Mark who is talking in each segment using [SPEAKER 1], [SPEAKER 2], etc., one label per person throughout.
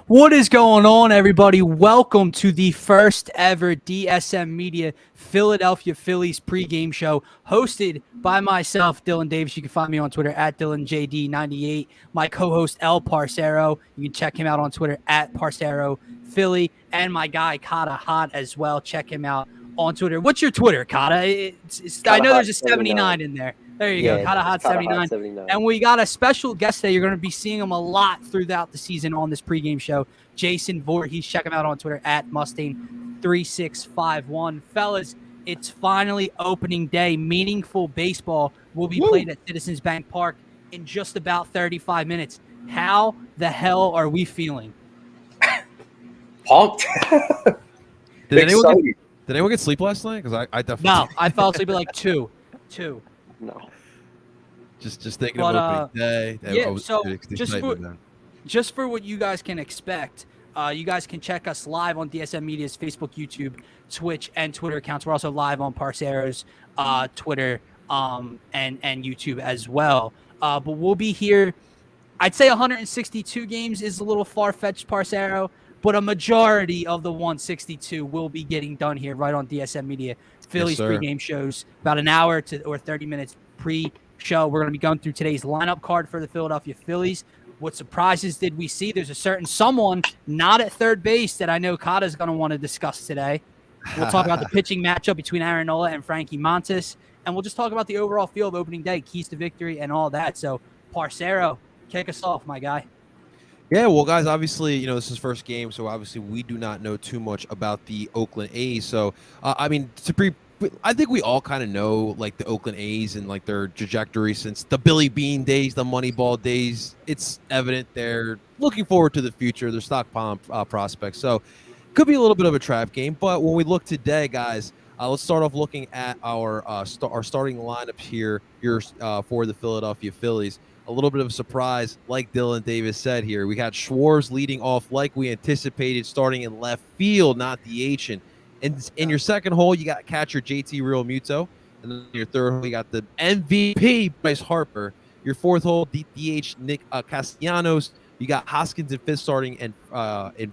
[SPEAKER 1] What is going on, everybody? Welcome to the first ever DSM Media Philadelphia Phillies pregame show, hosted by myself, Dylan Davis. You can find me on Twitter at DylanJD98. My co-host El Parcero. You can check him out on Twitter at Parcero Philly, and my guy Kata Hot as well. Check him out on Twitter. What's your Twitter, Kata? I know there's a 79 in there. There you go, Kata Hot 79. And we got a special guest today. You're going to be seeing him a lot throughout the season on this pregame show. Jason Voorhees. Check him out on Twitter at Mustang3651. Fellas, it's finally opening day. Meaningful baseball will be played at Citizens Bank Park in just about 35 minutes. How the hell are we feeling?
[SPEAKER 2] Pumped.
[SPEAKER 3] Did anyone get sleep last night? Because I definitely
[SPEAKER 1] No, I fell asleep at like 2.
[SPEAKER 2] No.
[SPEAKER 3] Just thinking of opening day.
[SPEAKER 1] Yeah, so just for what you guys can expect, you guys can check us live on DSM Media's Facebook, YouTube, Twitch, and Twitter accounts. We're also live on Parcero's Twitter and YouTube as well. But we'll be here. I'd say 162 games is a little far-fetched, Parcero, but a majority of the 162 will be getting done here right on DSM Media. Phillies pregame shows, about an hour or 30 minutes pre-show. We're going to be going through today's lineup card for the Philadelphia Phillies. What surprises did we see? There's a certain someone not at third base that I know Kata's going to want to discuss today. We'll talk about the pitching matchup between Aaron Nola and Frankie Montas, and we'll just talk about the overall feel of opening day, keys to victory, and all that. So, Parcero, kick us off, my guy.
[SPEAKER 3] Yeah, well, guys, obviously, this is first game, so obviously we do not know too much about the Oakland A's. So, I think we all kind of know, like, the Oakland A's and, like, their trajectory since the Billy Bean days, the Moneyball days. It's evident they're looking forward to the future, their stockpiling prospects. So, could be a little bit of a trap game. But when we look today, guys, let's start off looking at our starting lineup here for the Philadelphia Phillies. A little bit of a surprise, like Dylan Davis said here. We got Schwartz leading off like we anticipated, starting in left field, not DHing. In your second hole, you got catcher JT Realmuto. And then in your third hole, you got the MVP, Bryce Harper. Your fourth hole, DH Nick Castellanos. You got Hoskins and fifth starting in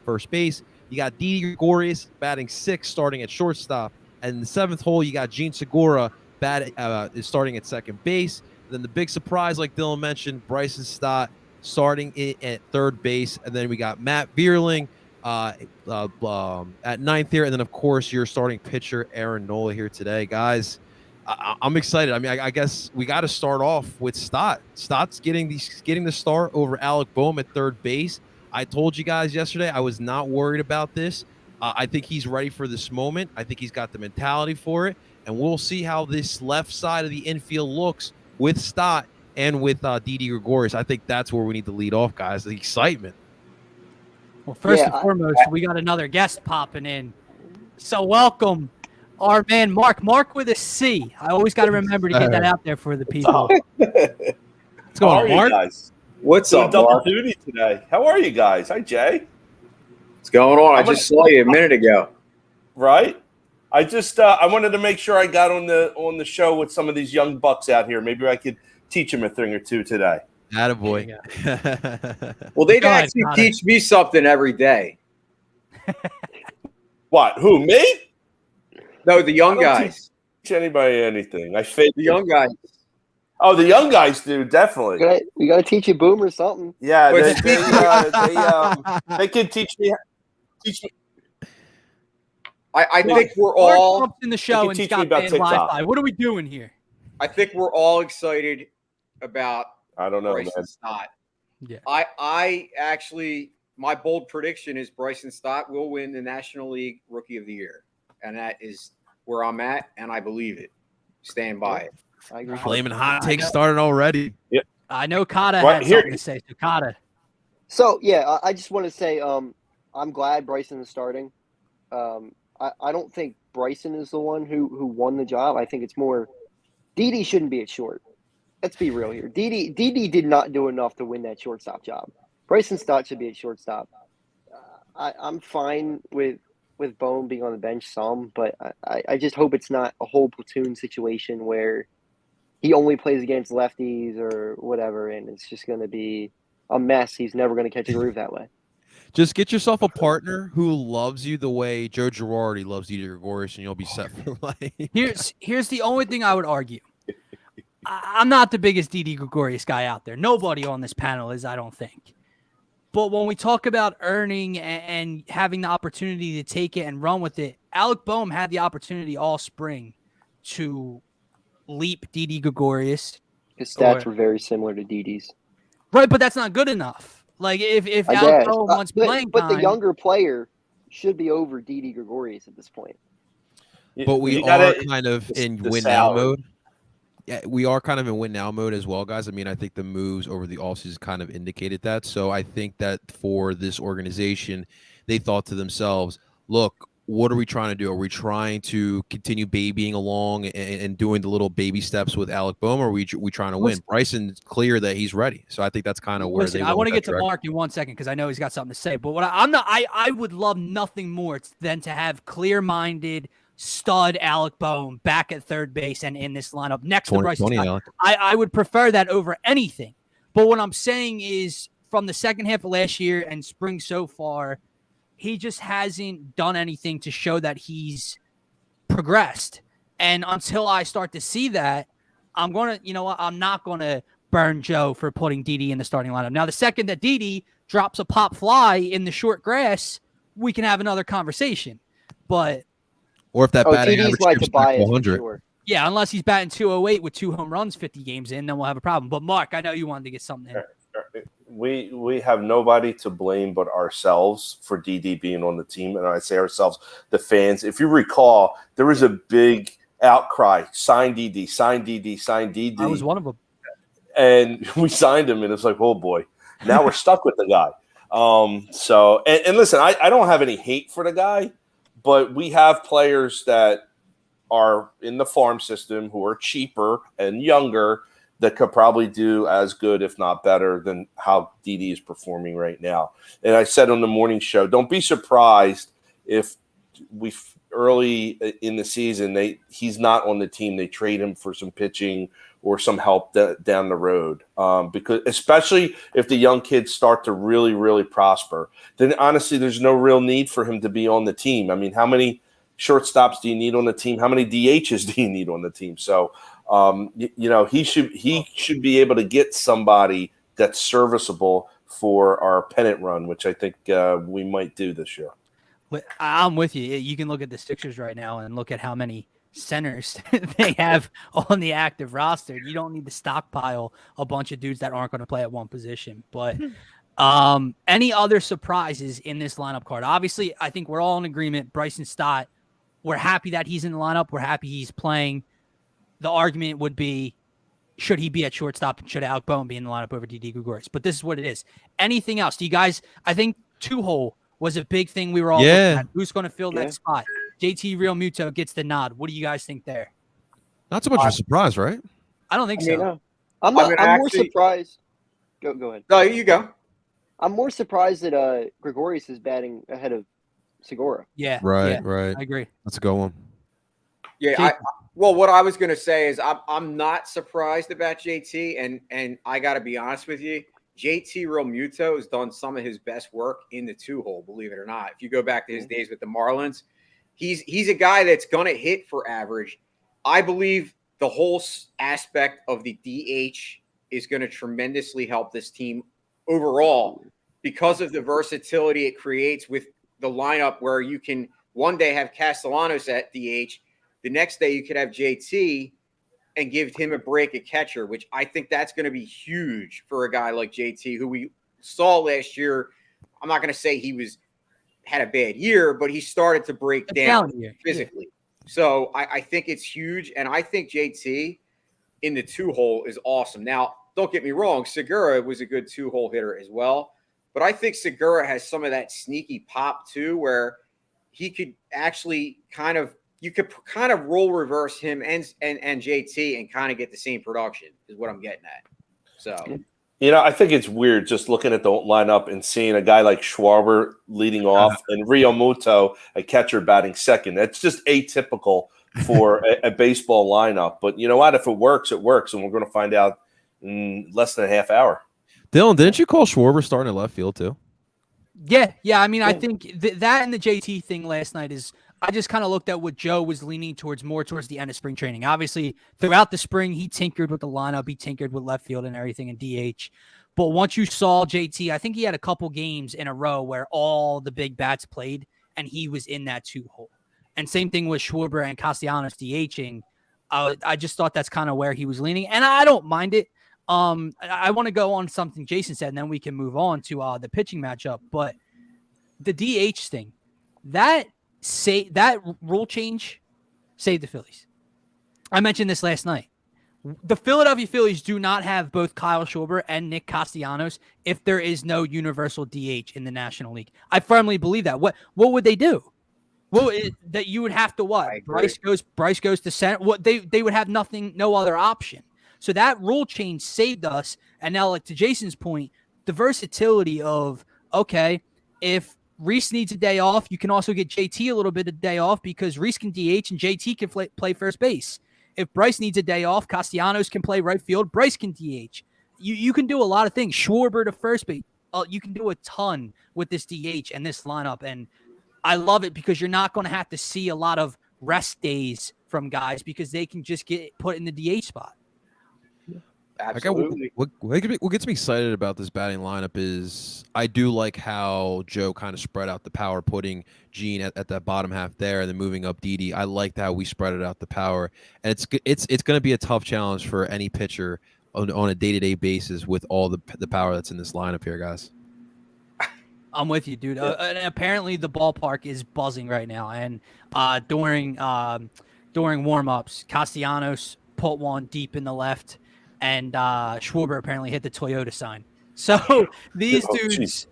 [SPEAKER 3] first base. You got Didi Gregorius batting sixth, starting at shortstop. And in the seventh hole, you got Gene Segura is starting at second base. Then the big surprise, like Dylan mentioned, Bryson Stott starting at third base. And then we got Matt Vierling at ninth here. And then, of course, your starting pitcher, Aaron Nola, here today. Guys, I'm excited. I mean, I guess we got to start off with Stott. Stott's getting the start over Alec Boehm at third base. I told you guys yesterday I was not worried about this. I think he's ready for this moment. I think he's got the mentality for it. And we'll see how this left side of the infield looks with Stott and with Didi Gregorius. I think that's where we need to lead off, guys, the excitement.
[SPEAKER 1] Well, first and foremost, we got another guest popping in. So welcome our man, Mark. Mark with a C. I always got to remember to get that out there for the people.
[SPEAKER 3] What's going on, Mark?
[SPEAKER 4] Guys?
[SPEAKER 2] What's up,
[SPEAKER 4] double
[SPEAKER 2] Mark?
[SPEAKER 4] duty today. How are you guys? Hi, Jay.
[SPEAKER 2] What's going on? I just saw you a minute ago.
[SPEAKER 4] Right? I just I wanted to make sure I got on the show with some of these young bucks out here. Maybe I could teach them a thing or two today.
[SPEAKER 3] Attaboy.
[SPEAKER 2] Well, they'd actually teach me something every day.
[SPEAKER 4] What? Who, me?
[SPEAKER 2] No, the young guys.
[SPEAKER 4] Teach anybody anything. I fake
[SPEAKER 2] the young guys.
[SPEAKER 4] Oh, the young guys do, definitely.
[SPEAKER 5] We got to teach you Boomer something.
[SPEAKER 4] Yeah, they can teach me.
[SPEAKER 2] I think we're all
[SPEAKER 1] Mark in the show and Scott Van Wi-Fi. What are we doing here?
[SPEAKER 2] I think we're all excited about.
[SPEAKER 4] I don't know,
[SPEAKER 2] Bryson Stott.
[SPEAKER 1] Yeah.
[SPEAKER 2] I actually, my bold prediction is Bryson Stott will win the National League Rookie of the Year, and that is where I'm at, and I believe it. Stand by it.
[SPEAKER 5] I agree.
[SPEAKER 3] Flaming hot takes started already.
[SPEAKER 4] Yep.
[SPEAKER 1] I know Kata had something to say. So Kata.
[SPEAKER 5] So yeah, I just want to say I'm glad Bryson is starting. I don't think Bryson is the one who won the job. I think it's more Didi shouldn't be at short. Let's be real here. Didi did not do enough to win that shortstop job. Bryson Stott should be at shortstop. I'm fine with Boehm being on the bench some, but I just hope it's not a whole platoon situation where he only plays against lefties or whatever, and it's just going to be a mess. He's never going to catch a groove that way.
[SPEAKER 3] Just get yourself a partner who loves you the way Joe Girardi loves Didi Gregorius, and you'll be set for life.
[SPEAKER 1] Here's the only thing I would argue. I'm not the biggest Didi Gregorius guy out there. Nobody on this panel is, I don't think. But when we talk about earning and having the opportunity to take it and run with it, Alec Boehm had the opportunity all spring to leap Didi Gregorius.
[SPEAKER 5] His stats were very similar to Didi's.
[SPEAKER 1] Right, but that's not good enough. Like if
[SPEAKER 5] I
[SPEAKER 1] Alec
[SPEAKER 5] guess.
[SPEAKER 1] Boehm wants playing
[SPEAKER 5] but
[SPEAKER 1] time,
[SPEAKER 5] the younger player should be over Didi Gregorius at this point.
[SPEAKER 3] But we are kind of in win now mode. Yeah, we are kind of in win now mode as well, guys. I mean, I think the moves over the offseason kind of indicated that. So I think that for this organization, they thought to themselves, look, what are we trying to do? Are we trying to continue babying along and doing the little baby steps with Alec Boehm, or are we trying to win? Bryson's clear that he's ready. So I think that's kind of where they
[SPEAKER 1] I want to get to Mark in 1 second because I know he's got something to say. But what I would love nothing more than to have clear-minded stud Alec Boehm back at third base and in this lineup next to Bryson Stott. I would prefer that over anything. But what I'm saying is from the second half of last year and spring so far, he just hasn't done anything to show that he's progressed. And until I start to see that, I'm not going to burn Joe for putting Didi in the starting lineup. Now, the second that Didi drops a pop fly in the short grass, we can have another conversation. But
[SPEAKER 3] or if that batting average
[SPEAKER 5] like
[SPEAKER 3] dips back to 100.
[SPEAKER 5] Sure.
[SPEAKER 1] Yeah, unless he's batting 208 with 2 home runs 50 games in, then we'll have a problem. But Mark, I know you wanted to get something in.
[SPEAKER 4] We have nobody to blame but ourselves for DD being on the team. And I say ourselves, the fans. If you recall, there was a big outcry, sign DD, sign DD, sign DD.
[SPEAKER 1] I was one of them.
[SPEAKER 4] And we signed him, and it's like, oh, boy. Now we're stuck with the guy. So listen, I don't have any hate for the guy, but we have players that are in the farm system who are cheaper and younger that could probably do as good, if not better, than how DD is performing right now. And I said on the morning show, don't be surprised if early in the season he's not on the team. They trade him for some pitching or some help down the road. Because especially if the young kids start to really, really prosper, then honestly, there's no real need for him to be on the team. I mean, how many shortstops do you need on the team? How many DHs do you need on the team? So, he should be able to get somebody that's serviceable for our pennant run, which I think we might do this year.
[SPEAKER 1] I'm with you. You can look at the Sixers right now and look at how many centers they have on the active roster. You don't need to stockpile a bunch of dudes that aren't going to play at one position. But any other surprises in this lineup card? Obviously, I think we're all in agreement. Bryson Stott, we're happy that he's in the lineup. We're happy he's playing. The argument would be, should he be at shortstop and should Alec Boehm be in the lineup over Didi Gregorius? But this is what it is. Anything else? Do you guys, I think two-hole was a big thing we were all looking at. Who's going to fill that spot? JT Real Muto gets the nod. What do you guys think there?
[SPEAKER 3] Not so much of a surprise, right?
[SPEAKER 1] I don't think so.
[SPEAKER 5] I'm more surprised. Go ahead.
[SPEAKER 2] No, you go.
[SPEAKER 5] I'm more surprised that Gregorius is batting ahead of Segura.
[SPEAKER 1] Yeah.
[SPEAKER 3] Right.
[SPEAKER 1] I agree.
[SPEAKER 3] That's a good one.
[SPEAKER 2] Yeah. What I was going to say is I'm not surprised about JT, and I got to be honest with you. JT Real Muto has done some of his best work in the two-hole, believe it or not. If you go back to his days with the Marlins, he's a guy that's going to hit for average. I believe the whole aspect of the DH is going to tremendously help this team overall because of the versatility it creates with the lineup where you can one day have Castellanos at DH, the next day you could have JT and give him a break at catcher, which I think that's going to be huge for a guy like JT, who we saw last year. I'm not going to say he had a bad year, but he started to break down physically. Yeah. So I think it's huge, and I think JT in the two-hole is awesome. Now, don't get me wrong, Segura was a good two-hole hitter as well, but I think Segura has some of that sneaky pop too, where he could actually you could kind of role reverse him and JT and kind of get the same production is what I'm getting at. So,
[SPEAKER 4] I think it's weird just looking at the lineup and seeing a guy like Schwarber leading off and Real Muto, a catcher, batting second. That's just atypical for a baseball lineup. But you know what? If it works, it works. And we're going to find out in less than a half hour.
[SPEAKER 3] Dylan, didn't you call Schwarber starting at left field too?
[SPEAKER 1] Yeah. I mean, I think that and the JT thing last night is. I just kind of looked at what Joe was leaning towards more towards the end of spring training. Obviously, throughout the spring, he tinkered with the lineup. He tinkered with left field and everything in DH. But once you saw JT, I think he had a couple games in a row where all the big bats played and he was in that 2 hole. And same thing with Schwarber and Castellanos DHing. I just thought that's kind of where he was leaning. And I don't mind it. I want to go on something Jason said, and then we can move on to the pitching matchup. But the DH thing, that rule change saved the Phillies. I mentioned this last night. The Philadelphia Phillies do not have both Kyle Schwarber and Nick Castellanos if there is no universal DH in the National League. I firmly believe that. What would they do? Well, that you would have to what? Bryce goes to center. What they would have no other option. So that rule change saved us. And now, like to Jason's point, the versatility of if Reese needs a day off, you can also get JT a little bit of day off because Reese can DH and JT can play first base. If Bryce needs a day off, Castellanos can play right field. Bryce can DH. You can do a lot of things. Schwarber to first base. You can do a ton with this DH and this lineup. And I love it because you're not going to have to see a lot of rest days from guys because they can just get put in the DH spot.
[SPEAKER 2] Absolutely.
[SPEAKER 3] What gets me excited about this batting lineup is I do like how Joe kind of spread out the power, putting Gene at that bottom half there, and then moving up Didi. I liked how we spread it out the power, and it's going to be a tough challenge for any pitcher on a day-to-day basis with all the power that's in this lineup here, guys.
[SPEAKER 1] I'm with you, dude. And apparently the ballpark is buzzing right now, and during warm-ups, Castellanos put one deep in the left. And Schwarber apparently hit the Toyota sign. So these dudes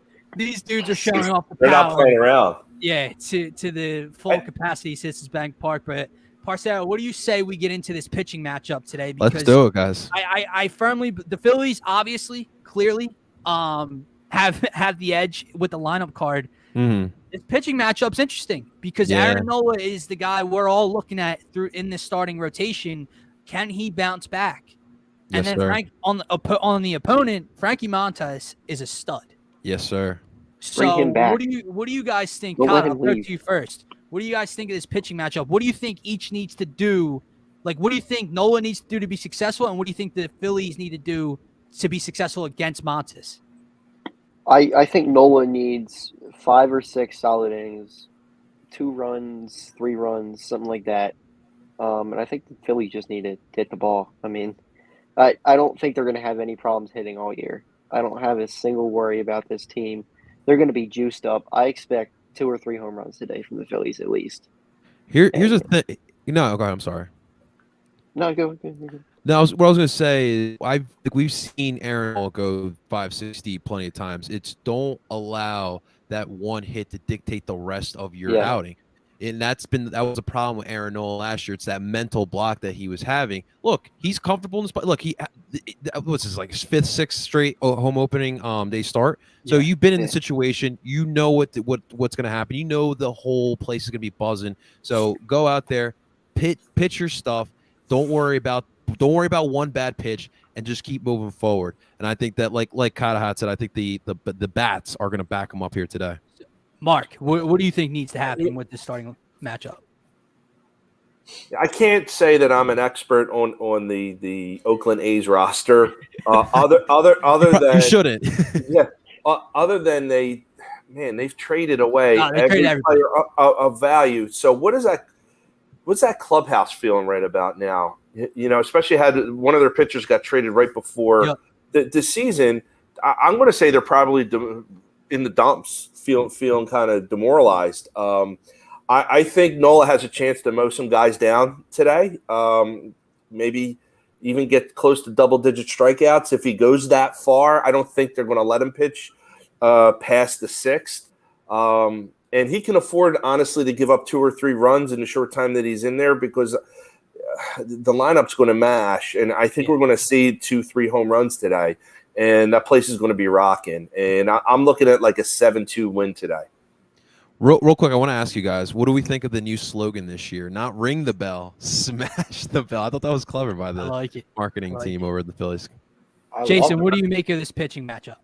[SPEAKER 1] are showing off the power.
[SPEAKER 4] They're not playing around.
[SPEAKER 1] Yeah, to the full capacity Citizens Bank Park. But Parcero, what do you say we get into this pitching matchup today? Because
[SPEAKER 3] let's do it, guys.
[SPEAKER 1] I firmly the Phillies obviously clearly have the edge with the lineup card.
[SPEAKER 3] Mm-hmm.
[SPEAKER 1] This pitching matchup's interesting because Aaron Nola is the guy we're all looking at in this starting rotation. Can he bounce back? And
[SPEAKER 3] Yes,
[SPEAKER 1] then
[SPEAKER 3] sir.
[SPEAKER 1] Frank on the opponent, Frankie Montas is a stud.
[SPEAKER 3] Yes, sir.
[SPEAKER 5] Bring
[SPEAKER 1] So
[SPEAKER 5] him back.
[SPEAKER 1] what do you guys think?
[SPEAKER 5] Don't
[SPEAKER 1] Kyle,
[SPEAKER 5] let him
[SPEAKER 1] I'll go
[SPEAKER 5] leave.
[SPEAKER 1] to you first. What do you guys think of this pitching matchup? What do you think each needs to do? Like, what do you think Nola needs to do to be successful, and what do you think the Phillies need to do to be successful against Montas?
[SPEAKER 5] I think Nola needs 5 or 6 solid innings, 2 runs, 3 runs, something like that. And I think the Phillies just need to hit the ball. I mean, I don't think they're going to have any problems hitting all year. I don't have a single worry about this team. They're going to be juiced up. I expect 2 or 3 home runs today from the Phillies at least.
[SPEAKER 3] Here's the thing. No, go ahead. I'm sorry.
[SPEAKER 5] No, go.
[SPEAKER 3] No, what I was going to say is we've seen Aaron Nola go 560 plenty of times. It's don't allow that one hit to dictate the rest of your outing. And that was a problem with Aaron Nola last year. It's that mental block that he was having. Look, he's comfortable in the spot. Look, what's his 5th, 6th straight home opening day start. So you've been in the situation. You know what's going to happen. You know the whole place is going to be buzzing. So go out there, pitch your stuff. Don't worry about one bad pitch and just keep moving forward. And I think that like Katahat said, I think the bats are going to back him up here today.
[SPEAKER 1] Mark, what do you think needs to happen with this starting matchup?
[SPEAKER 4] I can't say that I'm an expert on the Oakland A's roster. Other than
[SPEAKER 3] you shouldn't.
[SPEAKER 4] Other than they've traded away
[SPEAKER 1] every
[SPEAKER 4] player of value. So what's that clubhouse feeling right about now? You know, especially had one of their pitchers got traded right before the season. I'm going to say they're probably in the dumps, feeling kind of demoralized. I think Nola has a chance to mow some guys down today. Maybe even get close to double-digit strikeouts if he goes that far. I don't think they're going to let him pitch past the 6th. And he can afford, honestly, to give up 2 or 3 runs in the short time that he's in there because the lineup's going to mash. And I think we're going to see 2-3 home runs today. And that place is going to be rocking. And I'm looking at like a 7-2 win today.
[SPEAKER 3] Real quick, I want to ask you guys, what do we think of the new slogan this year? Not ring the bell, smash the bell. I thought that was clever by the marketing team over at the Phillies.
[SPEAKER 1] Jason, what do you make of this pitching matchup?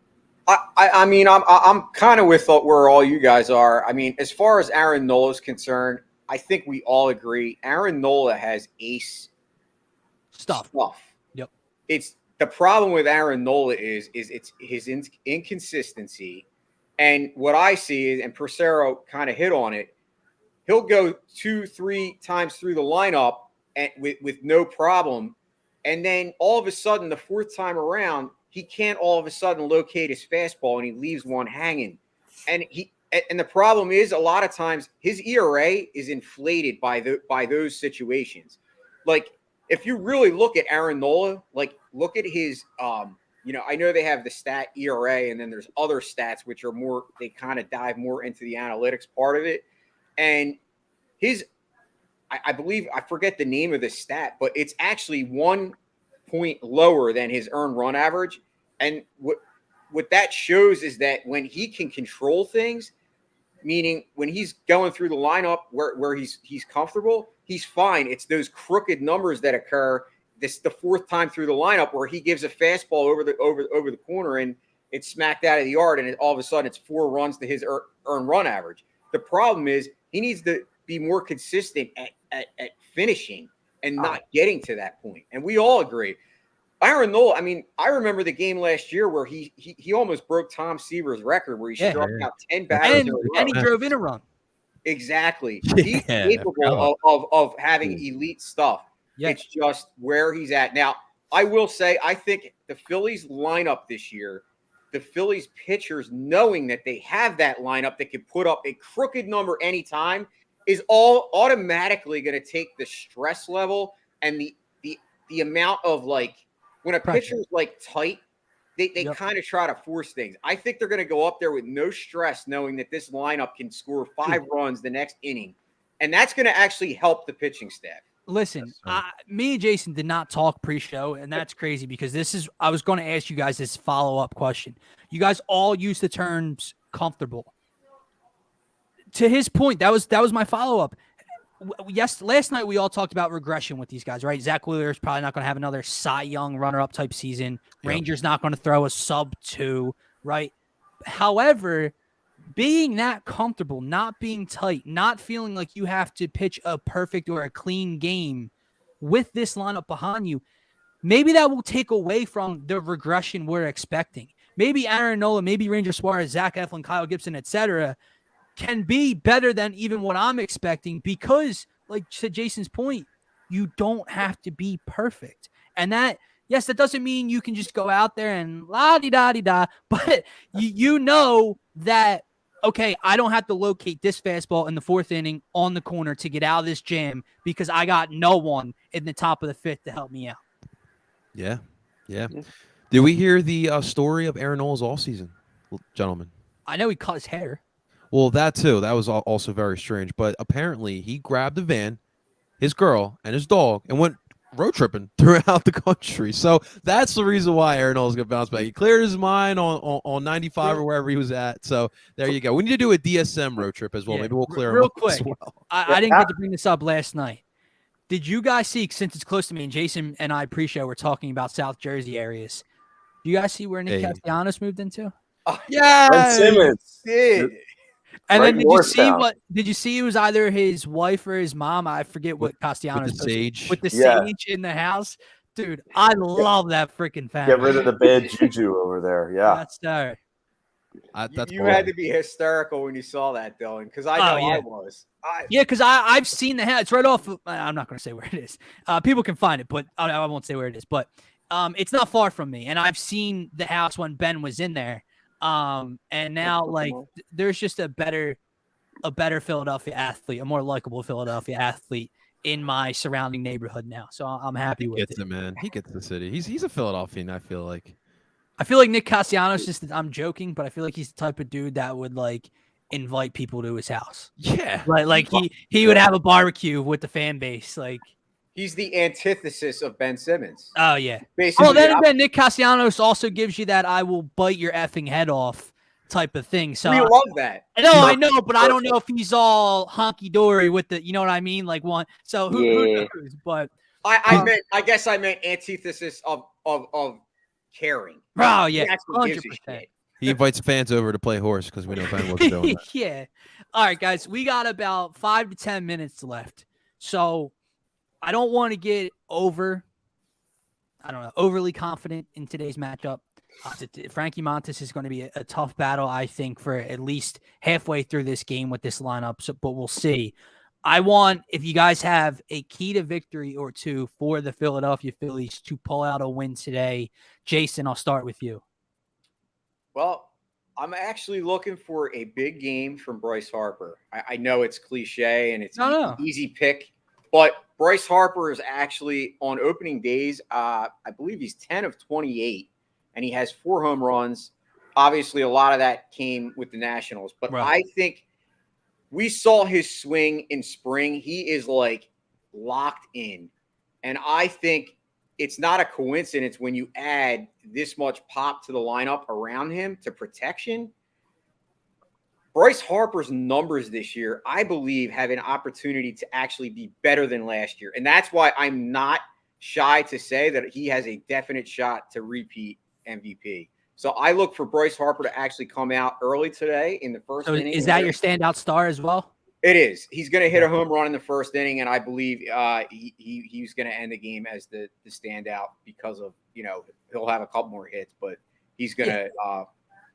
[SPEAKER 2] I mean, I'm kind of with where all you guys are. I mean, as far as Aaron Nola is concerned, I think we all agree Aaron Nola has ace stuff.
[SPEAKER 1] Yep.
[SPEAKER 2] It's the problem with Aaron Nola is it's his inconsistency, and what I see is, and Persero kind of hit on it. He'll go 2-3 times through the lineup and with no problem, and then all of a sudden, the fourth time around, he can't all of a sudden locate his fastball and he leaves one hanging. And the problem is a lot of times his ERA is inflated by those situations. Like if you really look at Aaron Nola, like look at his I know they have the stat ERA and then there's other stats which are more, they kind of dive more into the analytics part of it. And I believe, I forget the name of the stat, but it's actually 1 point lower than his earned run average. And what that shows is that when he can control things, meaning when he's going through the lineup where he's comfortable, he's fine. It's those crooked numbers that occur the fourth time through the lineup where he gives a fastball over the corner and it's smacked out of the yard, and all of a sudden it's 4 runs to his earned run average. The problem is he needs to be more consistent at finishing and not getting to that point. And we all agree. Aaron Nola, I mean, I remember the game last year where he almost broke Tom Seaver's record where he struck out 10 batters
[SPEAKER 1] and he drove in a run.
[SPEAKER 2] Exactly. He's capable of having elite stuff. Yeah. It's just where he's at. Now, I will say, I think the Phillies lineup this year, the Phillies pitchers knowing that they have that lineup that can put up a crooked number anytime is all automatically going to take the stress level and the amount of like, when a pitcher's like tight, they kind of try to force things. I think they're going to go up there with no stress, knowing that this lineup can score 5 runs the next inning. And that's going to actually help the pitching staff.
[SPEAKER 1] Listen, me and Jason did not talk pre-show, and that's crazy because I was going to ask you guys this follow-up question. You guys all use the terms comfortable. To his point, that was my follow-up. Yes, last night we all talked about regression with these guys, right? Zach Wheeler is probably not going to have another Cy Young runner-up type season. Rangers not going to throw a sub-2, right? However, being that comfortable, not being tight, not feeling like you have to pitch a perfect or a clean game with this lineup behind you, maybe that will take away from the regression we're expecting. Maybe Aaron Nola, maybe Ranger Suarez, Zach Eflin, Kyle Gibson, etc., can be better than even what I'm expecting because, like to Jason's point, you don't have to be perfect. And that, yes, that doesn't mean you can just go out there and la-di-da-di-da, but you know that, okay, I don't have to locate this fastball in the 4th inning on the corner to get out of this jam because I got no one in the top of the 5th to help me out.
[SPEAKER 3] Yeah. Did we hear the story of Aaron Nola's all season, gentlemen?
[SPEAKER 1] I know he cut his hair.
[SPEAKER 3] Well, that too. That was also very strange. But apparently he grabbed a van, his girl, and his dog and went road tripping throughout the country. So that's the reason why Aaron Nola's going to bounce back. He cleared his mind on 95 or wherever he was at. So there you go. We need to do a DSM road trip as well. Maybe we'll clear him
[SPEAKER 1] real
[SPEAKER 3] up
[SPEAKER 1] quick.
[SPEAKER 3] as well.
[SPEAKER 1] I didn't get to bring this up last night. Did you guys see, since it's close to me, and Jason and I pre-show were talking about South Jersey areas, do you guys see where Nick Castellanos moved into?
[SPEAKER 2] Yeah,
[SPEAKER 4] Ben Simmons
[SPEAKER 2] did.
[SPEAKER 1] And then did you see it was either his wife or his mom? I forget what Castellanos
[SPEAKER 3] with the sage.
[SPEAKER 1] With the sage in the house. Dude, I love that freaking family.
[SPEAKER 4] Get rid of the bad juju over there. Yeah.
[SPEAKER 1] That's there.
[SPEAKER 2] You had to be hysterical when you saw that, Dylan, because I know I was.
[SPEAKER 1] Because I've seen the house. It's right off. I'm not going to say where it is. People can find it, but I won't say where it is. But it's not far from me, and I've seen the house when Ben was in there. And now like there's just a better Philadelphia athlete, a more likable Philadelphia athlete in my surrounding neighborhood now. So I'm happy with it.
[SPEAKER 3] He gets it, man. He gets the city. He's a Philadelphian, I feel like. Nick Castellanos I'm joking, but I feel like he's the type of dude that would like invite people to his house. Yeah.
[SPEAKER 1] Like he would have a barbecue with the fan base. Like
[SPEAKER 2] he's the antithesis of Ben Simmons.
[SPEAKER 1] Oh yeah.
[SPEAKER 2] Basically,
[SPEAKER 1] then Nick Castellanos also gives you that I will bite your effing head off type of thing. So
[SPEAKER 2] we love that.
[SPEAKER 1] I know, but I don't know if he's all honky dory with the, you know what I mean? Like one. So who knows? But
[SPEAKER 2] I guess I meant antithesis of caring.
[SPEAKER 1] Oh yeah, 100%.
[SPEAKER 3] He invites fans over to play horse because we know Ben wasn't doing that.
[SPEAKER 1] Yeah. All right, guys. We got about 5 to 10 minutes left. So I don't want to get overly confident in today's matchup. Frankie Montas is going to be a tough battle, I think, for at least halfway through this game with this lineup. But we'll see. I want, if you guys have a key to victory or two for the Philadelphia Phillies to pull out a win today. Jason, I'll start with you.
[SPEAKER 2] Well, I'm actually looking for a big game from Bryce Harper. I know it's cliche and it's an easy pick, but Bryce Harper is actually on opening days. I believe he's 10 of 28, and he has 4 home runs. Obviously, a lot of that came with the Nationals, but I think we saw his swing in spring. He is like locked in, and I think it's not a coincidence when you add this much pop to the lineup around him to protection. Bryce Harper's numbers this year, I believe, have an opportunity to actually be better than last year. And that's why I'm not shy to say that he has a definite shot to repeat MVP. So I look for Bryce Harper to actually come out early today in the first inning.
[SPEAKER 1] Is that your standout star as well?
[SPEAKER 2] It is. He's going to hit a home run in the first inning, and I believe he's going to end the game as the standout because of, he'll have a couple more hits, but he's going to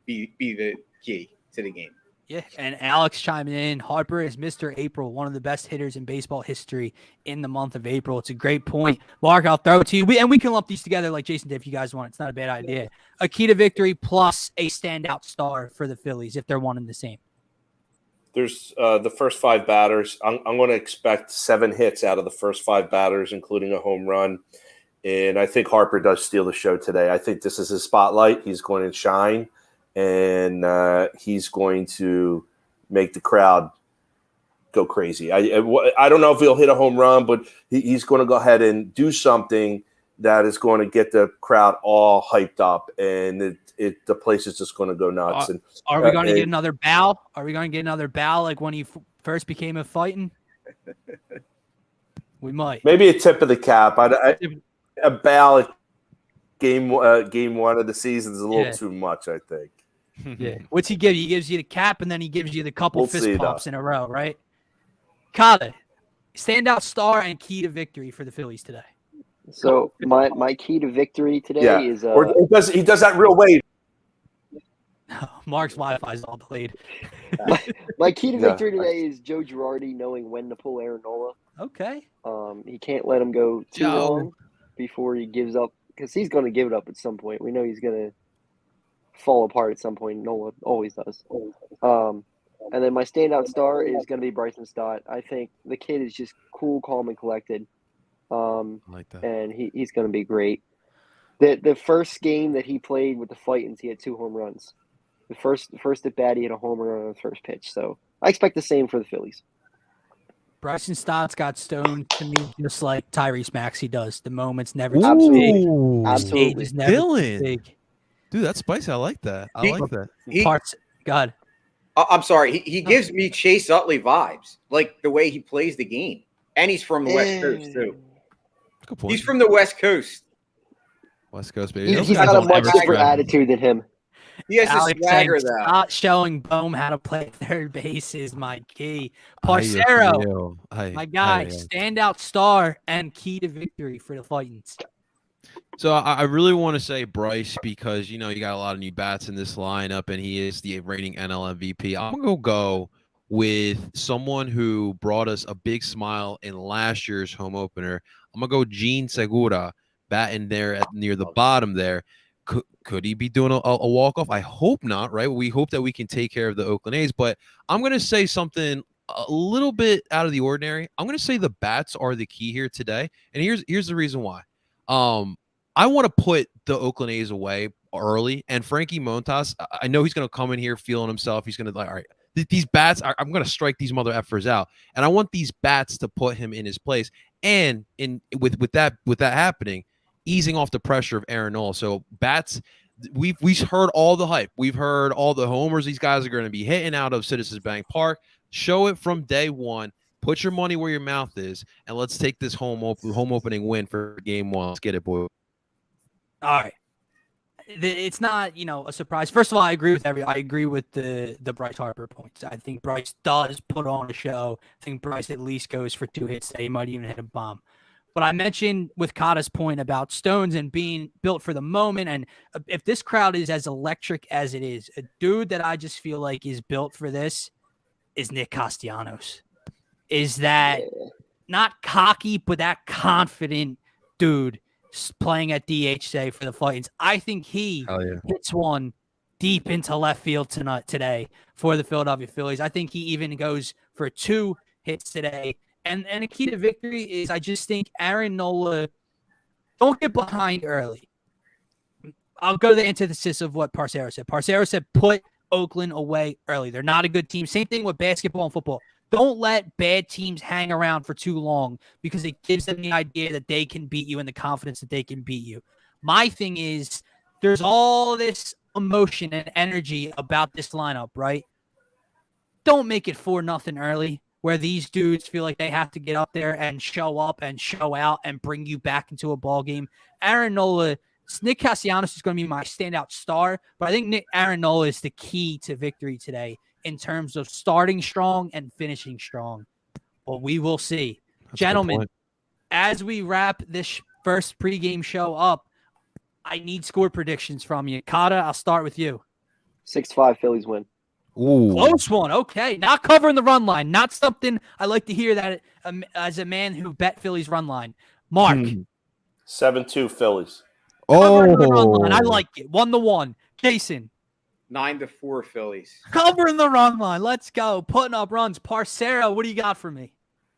[SPEAKER 2] be the key to the game.
[SPEAKER 1] Yeah, and Alex chiming in. Harper is Mr. April, one of the best hitters in baseball history in the month of April. It's a great point. Mark, I'll throw it to you. We can lump these together like Jason did if you guys want. It's not a bad idea. A key to victory plus a standout star for the Phillies if they're one and the same.
[SPEAKER 4] There's the first 5 batters. I'm going to expect 7 hits out of the first 5 batters, including a home run. And I think Harper does steal the show today. I think this is his spotlight. He's going to shine, and he's going to make the crowd go crazy. I don't know if he'll hit a home run, but he's going to go ahead and do something that is going to get the crowd all hyped up, and the place is just going to go nuts.
[SPEAKER 1] Are we going to get another bow? Are we going to get another bow like when he first became a fighting? We might.
[SPEAKER 4] Maybe a tip of the cap. A bow at game 1 of the season is a little too much, I think.
[SPEAKER 1] Yeah. What's he give you? He gives you the cap, and then he gives you the couple fist pumps in a row, right? Kyle, standout star and key to victory for the Phillies today.
[SPEAKER 5] So my key to victory today is
[SPEAKER 4] he does that real way.
[SPEAKER 1] Mark's Wi-Fi is all delayed.
[SPEAKER 5] My key to victory today is Joe Girardi knowing when to pull Aaron Nola.
[SPEAKER 1] Okay.
[SPEAKER 5] He can't let him go too long before he gives up, because he's going to give it up at some point. We know he's going to fall apart at some point. Nola always does. And then my standout star is going to be Bryson Stott. I think the kid is just cool, calm, and collected. I like that. And he's going to be great. The first game that he played with the Fightins, he had 2 home runs. The first at bat, he had a home run on the first pitch. So I expect the same for the Phillies.
[SPEAKER 1] Bryson Stott's got stoned to me just like Tyrese Maxey does. The moment's never
[SPEAKER 5] absolutely.
[SPEAKER 3] Dylan. Big. Dude, that's spicy. I like that. I like that.
[SPEAKER 1] God.
[SPEAKER 2] I'm sorry. He gives me Chase Utley vibes, like the way he plays the game. And he's from the West Coast, too.
[SPEAKER 3] Good point.
[SPEAKER 2] He's from the West Coast.
[SPEAKER 3] West Coast, baby.
[SPEAKER 5] He's got a much different attitude than him.
[SPEAKER 2] He has the swagger, though.
[SPEAKER 1] Not showing Bohm how to play third base is my key. Parcero, my guy, standout star and key to victory for the Fightins.
[SPEAKER 3] So I really want to say Bryce because, you got a lot of new bats in this lineup, and he is the reigning NL MVP. I'm going to go with someone who brought us a big smile in last year's home opener. I'm going to go Gene Segura, batting there near the bottom there. Could he be doing a walk-off? I hope not, right? We hope that we can take care of the Oakland A's, but I'm going to say something a little bit out of the ordinary. I'm going to say the bats are the key here today, and here's the reason why. I want to put the Oakland A's away early, and Frankie Montas, I know he's going to come in here feeling himself. He's going to all right, these bats, I'm going to strike these mother effers out, and I want these bats to put him in his place. And with that happening, easing off the pressure of Aaron Nola. So bats, we've heard all the hype. We've heard all the homers these guys are going to be hitting out of Citizens Bank Park. Show it from day one. Put your money where your mouth is, and let's take this home opening win for game 1. Let's get it, boy.
[SPEAKER 1] All right. It's not, a surprise. First of all, I agree with the Bryce Harper points. I think Bryce does put on a show. I think Bryce at least goes for 2 hits today. He might even hit a bomb. But I mentioned with Kata's point about Stones and being built for the moment. And if this crowd is as electric as it is, a dude that I just feel like is built for this is Nick Castellanos. Is that not cocky, but that confident dude playing at DH today for the Titans. I think he hits one deep into left field today for the Philadelphia Phillies. I think he even goes for 2 hits today. And a key to victory is I just think Aaron Nola, don't get behind early. I'll go to the antithesis of what Parcero said. Parcero said put Oakland away early. They're not a good team. Same thing with basketball and football. Don't let bad teams hang around for too long because it gives them the idea that they can beat you and the confidence that they can beat you. My thing is there's all this emotion and energy about this lineup, right? Don't make it 4-0 early where these dudes feel like they have to get up there and show up and show out and bring you back into a ball game. Aaron Nola, Nick Castellanos is going to be my standout star, but I think Aaron Nola is the key to victory today in terms of starting strong and finishing strong. Well, we will see. That's gentlemen, as we wrap this first pregame show up, I need score predictions from you. Kata, I'll start with you.
[SPEAKER 5] 6-5 Phillies win.
[SPEAKER 1] Ooh. Close one. Okay. Not covering the run line. Not something I like to hear that as a man who bet Phillies run line. Mark.
[SPEAKER 4] 7-2 Phillies.
[SPEAKER 1] Covering the run line. I like it. 1-1. Jason.
[SPEAKER 2] 9-4 Phillies.
[SPEAKER 1] Covering the run line. Let's go. Putting up runs. Parcero, what do you got for me?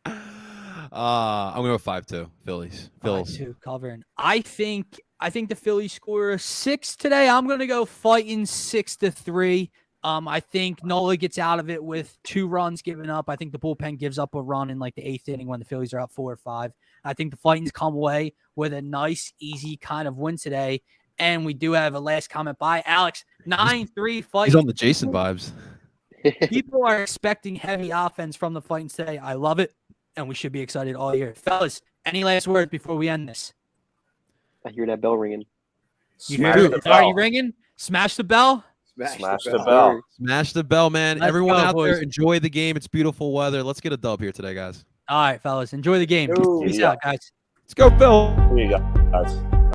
[SPEAKER 3] I'm going to go 5-2 Phillies.
[SPEAKER 1] 5-2 covering. I think the Phillies score 6 today. I'm going to go fighting 6-3. I think Nola gets out of it with 2 runs given up. I think the bullpen gives up a run in like the 8th inning when the Phillies are up 4 or 5. I think the Titans come away with a nice, easy kind of win today. And we do have a last comment by Alex. 9-3 fight.
[SPEAKER 3] He's on the Jason vibes.
[SPEAKER 1] People are expecting heavy offense from the Titans today. I love it. And we should be excited all year. Fellas, any last words before we end this?
[SPEAKER 5] I hear that bell ringing.
[SPEAKER 1] You hear it? It's already ringing? Smash the bell?
[SPEAKER 4] Smash the bell.
[SPEAKER 3] Smash the bell, man.
[SPEAKER 1] Let's
[SPEAKER 3] Everyone
[SPEAKER 1] go,
[SPEAKER 3] out
[SPEAKER 1] boys.
[SPEAKER 3] there, enjoy the game. It's beautiful weather. Let's get a dub here today, guys.
[SPEAKER 1] All right, fellas. Enjoy the game.
[SPEAKER 5] Ooh,
[SPEAKER 1] Peace out, guys.
[SPEAKER 3] Let's go, Phil.
[SPEAKER 4] Here you go, guys.